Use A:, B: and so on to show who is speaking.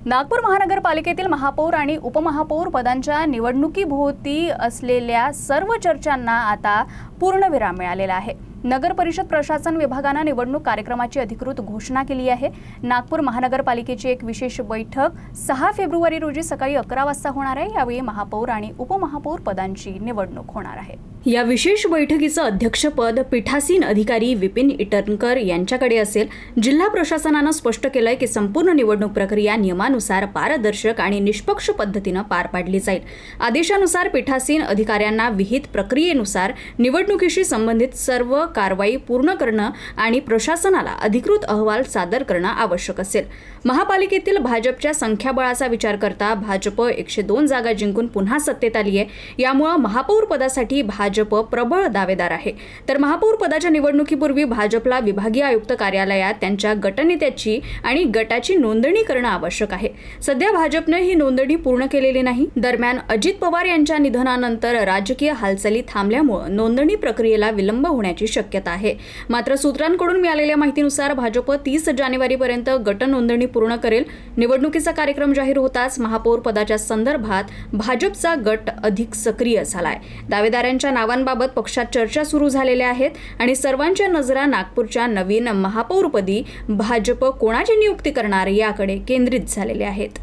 A: नागपूर महानगरपालिकेतील महापौर आणि उपमहापौर पदांच्या निवडणुकीभोवती असलेल्या सर्व चर्चांना आता पूर्णविराम मिळालेला आहे। नगर परिषद प्रशासन विभागाने निवडणूक कार्यक्रमाची अधिकृत घोषणा केली आहे। नागपूर महानगरपालिकेची एक विशेष बैठक 6 फेब्रुवारी रोजी सकाळी 11 वाजता होणार आहे। यावेळी महापौर आणि उपमहापौर पदांची निवडणूक होणार आहे। या विशेष बैठकीचं अध्यक्षपद पीठासीन अधिकारी विपिन इटनकर यांच्याकडे असेल। जिल्हा प्रशासनाने स्पष्ट केलंय की संपूर्ण निवडणूक प्रक्रिया नियमानुसार पारदर्शक आणि निष्पक्ष पद्धतीने पार पाडली जाईल। आदेशानुसार पीठासीन अधिकाऱ्यांना विहित प्रक्रियेनुसार निवडणुकीशी संबंधित सर्व कारवाई पूर्ण करणं आणि प्रशासनाला अधिकृत अहवाल सादर करणं आवश्यक असेल। महापालिकेतील भाजपच्या संख्याबळाचा विचार करता भाजप 102 जागा जिंकून पुन्हा सत्तेत आली आहे। यामुळे महापौर पदासाठी भाजप प्रबळ दावेदार आहे। तर महापौर पदाच्या निवडणुकीपूर्वी भाजपला विभागीय आयुक्त कार्यालयात त्यांच्या गटनेत्याची आणि गटाची नोंदणी करणं आवश्यक आहे। सध्या भाजपने ही नोंदणी पूर्ण केलेली नाही। दरम्यान अजित पवार यांच्या निधनानंतर राजकीय हालचाली थांबल्यामुळे नोंदणी प्रक्रियेला विलंब होण्याची शक्यता आहे। मात्र सूत्रांकडून मिळालेल्या माहितीनुसार भाजप 30 जानेवारीपर्यंत गट नोंदणी पूर्ण करेल। निवडणुकीचा कार्यक्रम जाहीर होताच महापौर पदाच्या संदर्भात भाजपचा गट अधिक सक्रिय झालाय। दावेदारांच्या नावांबाबत पक्षात चर्चा सुरू झालेल्या आहेत आणि सर्वांच्या नजरा नागपूरच्या नवीन महापौरपदी भाजप कोणाची नियुक्ती करणार याकडे केंद्रित झालेल्या आहेत।